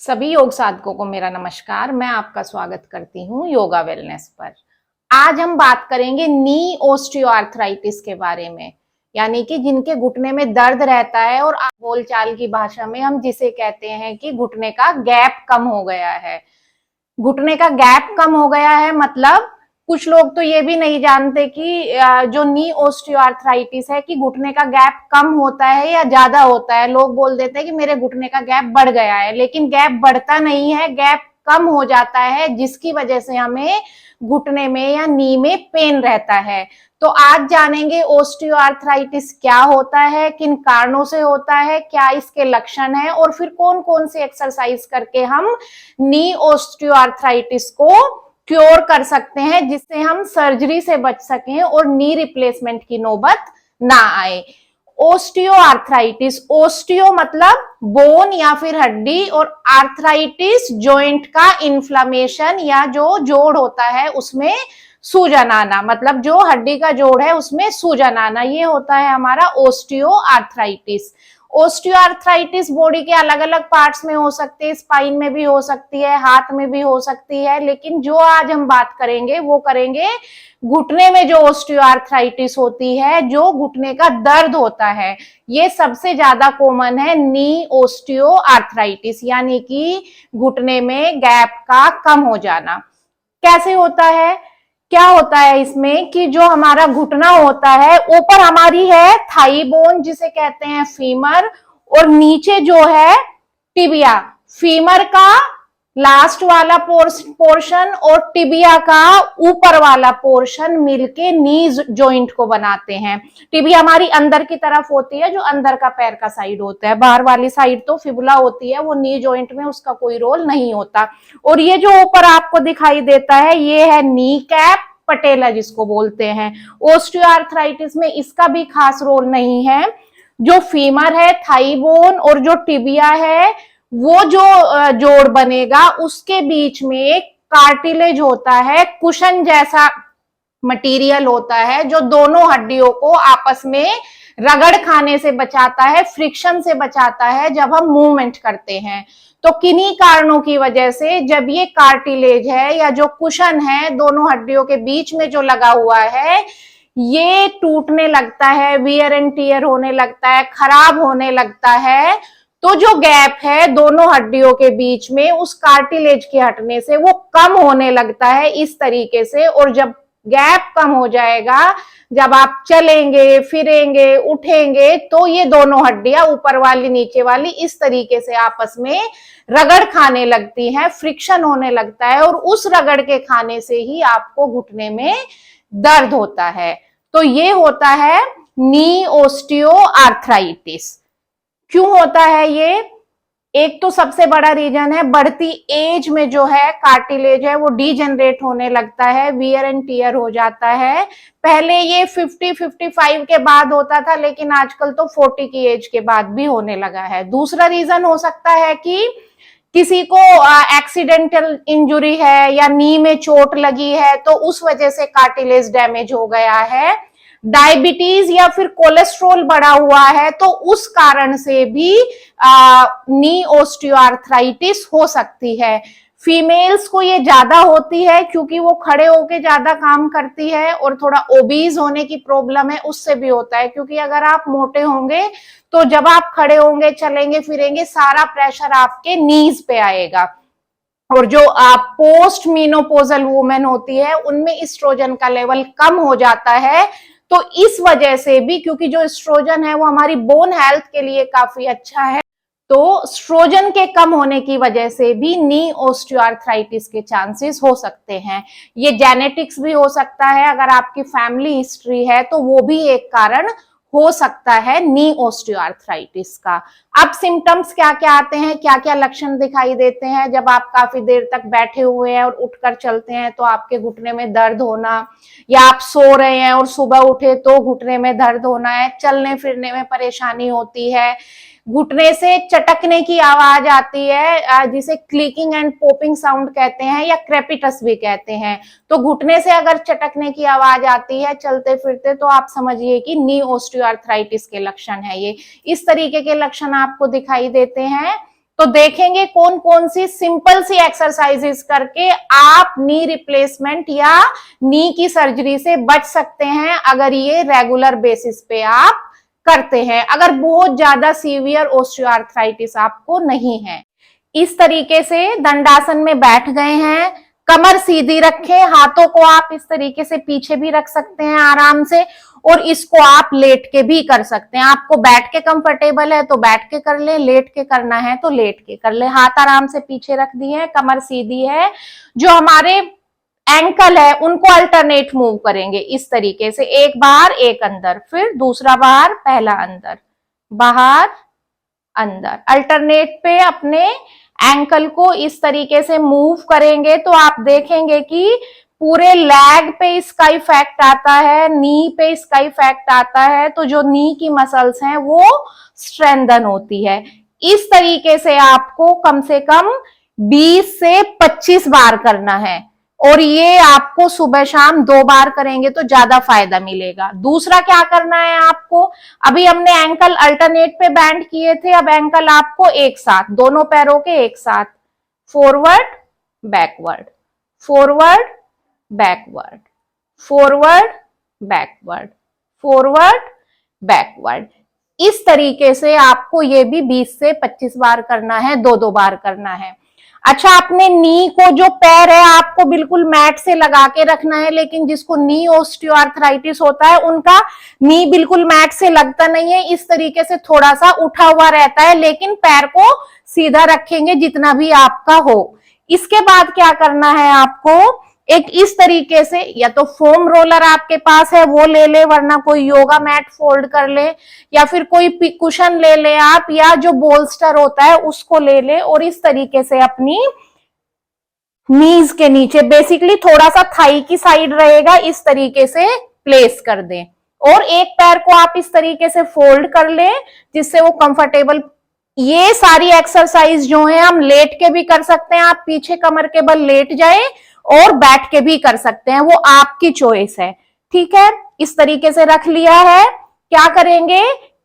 सभी योग साधकों को मेरा नमस्कार। मैं आपका स्वागत करती हूँ योगा वेलनेस पर। आज हम बात करेंगे नी ओस्टियोआर्थराइटिस के बारे में, यानी कि जिनके घुटने में दर्द रहता है और बोलचाल की भाषा में हम जिसे कहते हैं कि घुटने का गैप कम हो गया है। घुटने का गैप कम हो गया है मतलब कुछ लोग तो ये भी नहीं जानते कि जो नी ओस्टियोआर्थराइटिस है कि घुटने का गैप कम होता है या ज्यादा होता है। लोग बोल देते हैं कि मेरे घुटने का गैप बढ़ गया है, लेकिन गैप बढ़ता नहीं है, गैप कम हो जाता है, जिसकी वजह से हमें घुटने में या नी में पेन रहता है। तो आज जानेंगे ओस्टियोआर्थराइटिस क्या होता है, किन कारणों से होता है, क्या इसके लक्षण है और फिर कौन कौन सी एक्सरसाइज करके हम नी ओस्टियोआर्थराइटिस को क्योर कर सकते हैं, जिससे हम सर्जरी से बच सकें और नी रिप्लेसमेंट की नौबत ना आए। ओस्टियोआर्थराइटिस, ओस्टियो मतलब बोन या फिर हड्डी, और आर्थराइटिस जॉइंट का इन्फ्लामेशन या जो जोड़ होता है उसमें सूजन आना, मतलब जो हड्डी का जोड़ है उसमें सूजन आना, ये होता है हमारा ओस्टियोआर्थराइटिस। ओस्टियोआर्थराइटिस बॉडी के अलग अलग पार्ट्स में हो सकती है, स्पाइन में भी हो सकती है, हाथ में भी हो सकती है, लेकिन जो आज हम बात करेंगे वो करेंगे घुटने में जो ओस्टियोआर्थराइटिस होती है, जो घुटने का दर्द होता है। ये सबसे ज्यादा कॉमन है नी ओस्टियोआर्थराइटिस, यानी कि घुटने में गैप का कम हो जाना। कैसे होता है, क्या होता है इसमें कि जो हमारा घुटना होता है, ऊपर हमारी है थाई बोन जिसे कहते हैं फीमर, और नीचे जो है टिबिया। फीमर का लास्ट वाला पोर्शन और टिबिया का ऊपर वाला पोर्शन मिलके नी जॉइंट को बनाते हैं। टिबिया हमारी अंदर की तरफ होती है, जो अंदर का पैर का साइड होता है। बाहर वाली साइड तो फिबुला होती है, वो नी जॉइंट में उसका कोई रोल नहीं होता। और ये जो ऊपर आपको दिखाई देता है ये है नी कैप, पटेला जिसको बोलते हैं। ओस्टियोआर्थराइटिस में इसका भी खास रोल नहीं है। जो फीमर है, थाई बोन और जो टिबिया है, वो जो जोड़ बनेगा उसके बीच में एक कार्टिलेज होता है, कुशन जैसा मटेरियल होता है, जो दोनों हड्डियों को आपस में रगड़ खाने से बचाता है, फ्रिक्शन से बचाता है जब हम मूवमेंट करते हैं। तो किन्हीं कारणों की वजह से जब ये कार्टिलेज है या जो कुशन है दोनों हड्डियों के बीच में जो लगा हुआ है, ये टूटने लगता है, वियर एंड टियर होने लगता है, खराब होने लगता है, तो जो गैप है दोनों हड्डियों के बीच में उस कार्टिलेज के हटने से वो कम होने लगता है इस तरीके से। और जब गैप कम हो जाएगा, जब आप चलेंगे, फिरेंगे, उठेंगे, तो ये दोनों हड्डियां ऊपर वाली नीचे वाली इस तरीके से आपस में रगड़ खाने लगती हैं, फ्रिक्शन होने लगता है, और उस रगड़ के खाने से ही आपको घुटने में दर्द होता है। तो ये होता है नी ओस्टियोआर्थराइटिस। क्यों होता है ये? एक तो सबसे बड़ा रीजन है बढ़ती एज में जो है कार्टिलेज है वो डीजनरेट होने लगता है, वियर एंड टियर हो जाता है। पहले ये 50-55 के बाद होता था, लेकिन आजकल तो 40 की एज के बाद भी होने लगा है। दूसरा रीजन हो सकता है कि किसी को एक्सीडेंटल इंजुरी है या नी में चोट लगी है, तो उस वजह से कार्टिलेज डैमेज हो गया है। डायबिटीज या फिर कोलेस्ट्रॉल बढ़ा हुआ है, तो उस कारण से भी नी ओस्टियोआर्थराइटिस हो सकती है। फीमेल्स को ये ज्यादा होती है क्योंकि वो खड़े होके ज्यादा काम करती है, और थोड़ा ओबीज होने की प्रॉब्लम है उससे भी होता है, क्योंकि अगर आप मोटे होंगे तो जब आप खड़े होंगे, चलेंगे, फिरेंगे, सारा प्रेशर आपके नीज पे आएगा। और जो पोस्ट मीनोपोजल वुमेन होती है उनमें एस्ट्रोजन का लेवल कम हो जाता है। तो इस वजह से भी, क्योंकि जो एस्ट्रोजन है वो हमारी बोन हेल्थ के लिए काफी अच्छा है, तो एस्ट्रोजन के कम होने की वजह से भी नी ओस्टियोआर्थराइटिस के चांसेस हो सकते हैं। ये जेनेटिक्स भी हो सकता है, अगर आपकी फैमिली हिस्ट्री है तो वो भी एक कारण हो सकता है नी ओस्टियोआर्थराइटिस का। अब सिम्टम्स क्या क्या आते हैं, क्या क्या लक्षण दिखाई देते हैं? जब आप काफी देर तक बैठे हुए हैं और उठकर चलते हैं तो आपके घुटने में दर्द होना, या आप सो रहे हैं और सुबह उठे तो घुटने में दर्द होना है, चलने फिरने में परेशानी होती है, घुटने से चटकने की आवाज आती है जिसे क्लिकिंग एंड पॉपिंग साउंड कहते हैं या क्रेपिटस भी कहते हैं। तो घुटने से अगर चटकने की आवाज आती है चलते फिरते, तो आप समझिए कि नी ओस्टियोआर्थराइटिस के लक्षण है ये। इस तरीके के लक्षण आपको दिखाई देते हैं तो देखेंगे कौन कौन सी सिंपल सी एक्सरसाइजेस करके आप नी रिप्लेसमेंट या नी की सर्जरी से बच सकते हैं, अगर ये रेगुलर बेसिस पे आप करते हैं, अगर बहुत ज्यादा सीवियर ऑस्टियोआर्थराइटिस आपको नहीं है। इस तरीके से दंडासन में बैठ गए हैं, कमर सीधी रखें, हाथों को आप इस तरीके से पीछे भी रख सकते हैं आराम से, और इसको आप लेट के भी कर सकते हैं। आपको बैठ के कंफर्टेबल है तो बैठ के कर ले, लेट के करना है तो लेट के कर ले। हाथ आराम से पीछे रख दिए हैं, कमर सीधी है, जो हमारे एंकल है उनको अल्टरनेट मूव करेंगे इस तरीके से, एक बाहर एक अंदर, फिर दूसरा बाहर, पहला अंदर, बाहर अंदर, अल्टरनेट पे अपने एंकल को इस तरीके से मूव करेंगे तो आप देखेंगे कि पूरे लेग पे इसका इफेक्ट आता है, नी पे इसका इफेक्ट आता है, तो जो नी की मसल्स हैं वो स्ट्रेंथन होती है। इस तरीके से आपको कम से कम 20 से 25 बार करना है, और ये आपको सुबह शाम 2 बार करेंगे तो ज्यादा फायदा मिलेगा। दूसरा क्या करना है आपको, अभी हमने एंकल अल्टरनेट पे बैंड किए थे, अब एंकल आपको एक साथ, दोनों पैरों के एक साथ, forward backward, forward backward, forward backward, forward backward, इस तरीके से आपको ये भी 20 से 25 बार करना है, 2-2 बार करना है। अच्छा, अपने नी को, जो पैर है आपको बिल्कुल मैट से लगा के रखना है, लेकिन जिसको नी ऑस्टियोआर्थराइटिस होता है उनका नी बिल्कुल मैट से लगता नहीं है, इस तरीके से थोड़ा सा उठा हुआ रहता है, लेकिन पैर को सीधा रखेंगे जितना भी आपका हो। इसके बाद क्या करना है आपको, एक इस तरीके से, या तो फोम रोलर आपके पास है वो ले ले, वरना कोई योगा मैट फोल्ड कर ले, या फिर कोई कुशन ले ले आप, या जो बोल्स्टर होता है उसको ले ले, और इस तरीके से अपनी नीज के नीचे, बेसिकली थोड़ा सा थाई की साइड रहेगा, इस तरीके से प्लेस कर दें, और एक पैर को आप इस तरीके से फोल्ड कर ले जिससे वो कंफर्टेबल। ये सारी एक्सरसाइज जो है हम लेट के भी कर सकते हैं, आप पीछे कमर के बल लेट जाए, और बैठ के भी कर सकते हैं, वो आपकी चॉइस है, ठीक है। इस तरीके से रख लिया है, क्या करेंगे,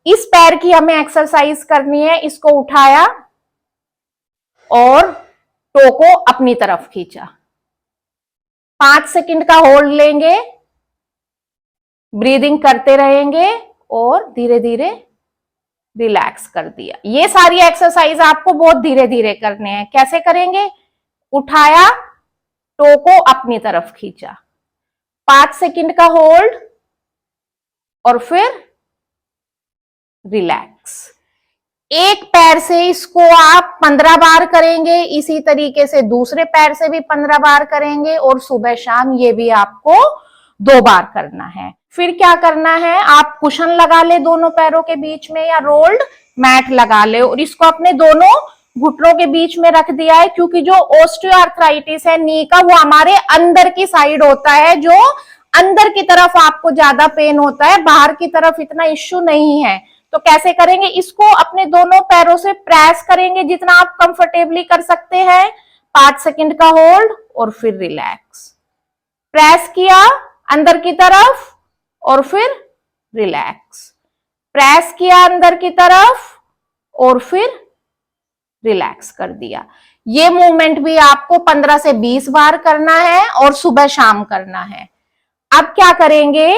इस पैर की हमें एक्सरसाइज करनी है, इसको उठाया और टो को अपनी तरफ खींचा, 5 सेकंड का होल्ड लेंगे, ब्रीदिंग करते रहेंगे और धीरे धीरे रिलैक्स कर दिया। ये सारी एक्सरसाइज आपको बहुत धीरे धीरे करने हैं। कैसे करेंगे, उठाया, टो को अपनी तरफ खींचा, 5 सेकंड का होल्ड, और फिर रिलैक्स। एक पैर से इसको आप 15 बार करेंगे, इसी तरीके से दूसरे पैर से भी 15 बार करेंगे, और सुबह शाम ये भी आपको 2 बार करना है। फिर क्या करना है, आप कुशन लगा ले दोनों पैरों के बीच में, या रोल्ड मैट लगा ले, और इसको अपने दोनों घुटनों के बीच में रख दिया है, क्योंकि जो ऑस्टियोआर्थराइटिस है नी का, वो हमारे अंदर की साइड होता है, जो अंदर की तरफ आपको ज्यादा पेन होता है, बाहर की तरफ इतना इश्यू नहीं है। तो कैसे करेंगे, इसको अपने दोनों पैरों से प्रेस करेंगे जितना आप कंफर्टेबली कर सकते हैं, 5 सेकंड का होल्ड और फिर रिलैक्स, प्रेस किया अंदर की तरफ और फिर रिलैक्स, प्रेस किया अंदर की तरफ और फिर रिलैक्स कर दिया। ये मूवमेंट भी आपको 15 से 20 बार करना है और सुबह शाम करना है। अब क्या करेंगे,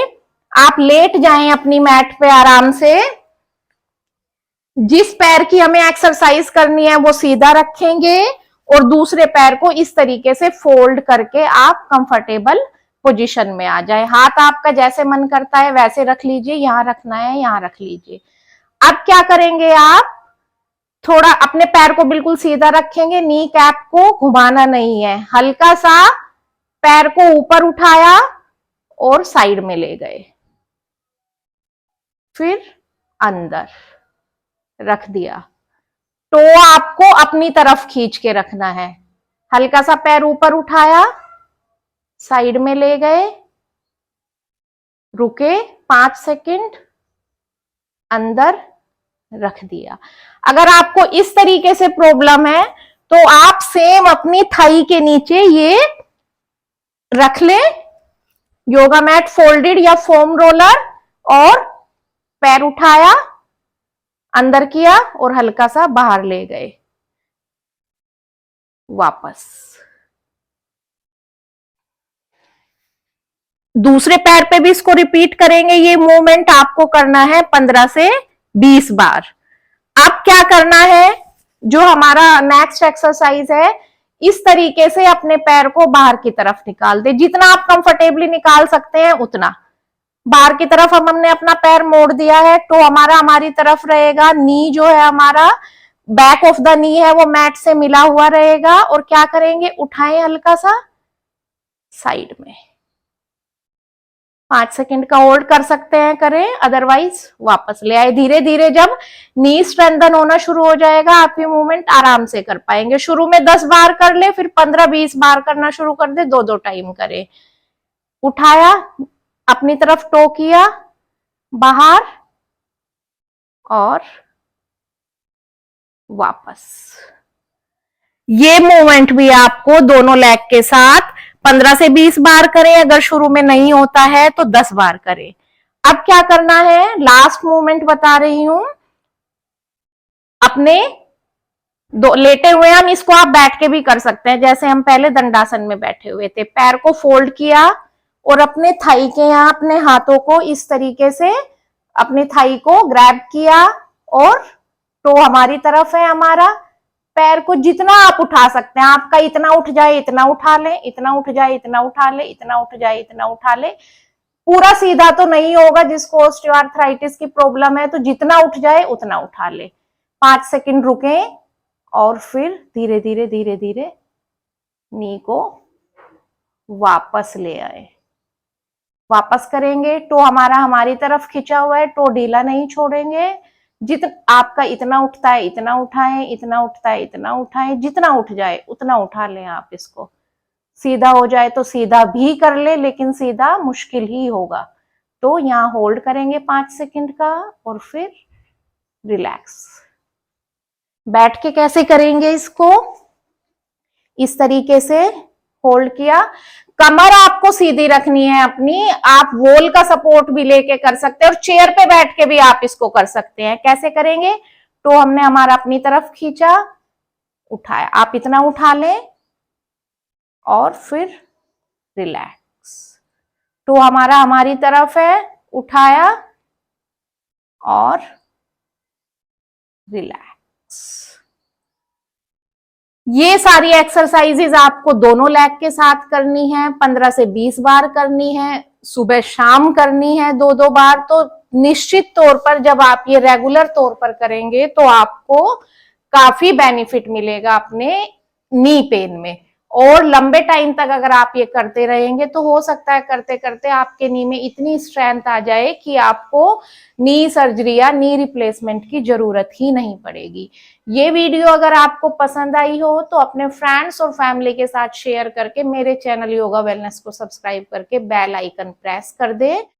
आप लेट जाएं अपनी मैट पे आराम से, जिस पैर की हमें एक्सरसाइज करनी है वो सीधा रखेंगे, और दूसरे पैर को इस तरीके से फोल्ड करके आप कंफर्टेबल पोजीशन में आ जाए। हाथ आपका जैसे मन करता है वैसे रख लीजिए, यहां रखना है यहां रख लीजिए। अब क्या करेंगे, आप थोड़ा अपने पैर को बिल्कुल सीधा रखेंगे, नी कैप को घुमाना नहीं है, हल्का सा पैर को ऊपर उठाया और साइड में ले गए, फिर अंदर रख दिया। टो आपको अपनी तरफ खींच के रखना है, हल्का सा पैर ऊपर उठाया, साइड में ले गए, रुके 5 सेकंड, अंदर रख दिया। अगर आपको इस तरीके से प्रॉब्लम है तो आप सेम अपनी थाई के नीचे ये रख ले, योगा मैट फोल्डेड या फोम रोलर, और पैर उठाया, अंदर किया और हल्का सा बाहर ले गए, वापस। दूसरे पैर पे भी इसको रिपीट करेंगे। ये मूवमेंट आपको करना है 15 से 20 बार। अब क्या करना है, जो हमारा नेक्स्ट एक्सरसाइज है, इस तरीके से अपने पैर को बाहर की तरफ निकाल दे, जितना आप कंफर्टेबली निकाल सकते हैं उतना। बाहर की तरफ हमने अपना पैर मोड़ दिया है, तो हमारा हमारी तरफ रहेगा। नी जो है हमारा, बैक ऑफ द नी है वो मैट से मिला हुआ रहेगा। और क्या करेंगे, उठाएं हल्का सा साइड में। 5 सेकंड का होल्ड कर सकते हैं, करें, अदरवाइज वापस ले आए। धीरे धीरे जब नी स्ट्रेंथन होना शुरू हो जाएगा, आप ये मूवमेंट आराम से कर पाएंगे। शुरू में 10 बार कर ले, फिर 15-20 बार करना शुरू कर दे, 2-2 टाइम करें। उठाया, अपनी तरफ टो किया, बाहर और वापस। ये मूवमेंट भी आपको दोनों लेग के साथ 15 से 20 बार करें। अगर शुरू में नहीं होता है तो 10 बार करें। अब क्या करना है, लास्ट मूवमेंट बता रही हूं। अपने दो लेटे हुए, हम इसको आप बैठ के भी कर सकते हैं, जैसे हम पहले दंडासन में बैठे हुए थे। पैर को फोल्ड किया और अपने थाई के यहां अपने हाथों को इस तरीके से अपनी थाई को ग्रैब किया और टो हमारी तरफ है हमारा। पैर को जितना आप उठा सकते हैं, आपका इतना उठ जाए इतना उठा ले, इतना उठ जाए इतना उठा ले, इतना उठ जाए इतना उठा ले। पूरा सीधा तो नहीं होगा, जिसको ऑस्टियोआर्थराइटिस की प्रॉब्लम है, तो जितना उठ जाए उतना उठा ले। 5 सेकंड रुके और फिर धीरे धीरे धीरे धीरे नी को वापस ले आए। वापस करेंगे, टो हमारा हमारी तरफ खिंचा हुआ है, टो ढीला नहीं छोड़ेंगे। जितना आपका इतना उठता है इतना उठाएं, इतना उठता है इतना उठाएं, जितना उठ जाए उतना उठा लें आप इसको। सीधा हो जाए तो सीधा भी कर ले, लेकिन सीधा मुश्किल ही होगा। तो यहां होल्ड करेंगे 5 सेकंड का और फिर रिलैक्स। बैठ के कैसे करेंगे इसको, इस तरीके से होल्ड किया। कमर आपको सीधी रखनी है अपनी। आप वॉल का सपोर्ट भी लेके कर सकते हैं और चेयर पे बैठ के भी आप इसको कर सकते हैं। कैसे करेंगे, तो हमने हमारा अपनी तरफ खींचा, उठाया, आप इतना उठा लें और फिर रिलैक्स। तो हमारा हमारी तरफ है, उठाया और रिलैक्स। ये सारी एक्सरसाइजेज आपको दोनों लेग के साथ करनी है, 15 से 20 बार करनी है, सुबह शाम करनी है 2-2 बार। तो निश्चित तौर पर जब आप ये रेगुलर तौर पर करेंगे तो आपको काफी बेनिफिट मिलेगा अपने नी पेन में। और लंबे टाइम तक अगर आप ये करते रहेंगे तो हो सकता है करते करते आपके नी में इतनी स्ट्रेंथ आ जाए कि आपको नी सर्जरी या नी रिप्लेसमेंट की जरूरत ही नहीं पड़ेगी। ये वीडियो अगर आपको पसंद आई हो तो अपने फ्रेंड्स और फैमिली के साथ शेयर करके मेरे चैनल योगा वेलनेस को सब्सक्राइब करके बेल आइकन प्रेस कर दे।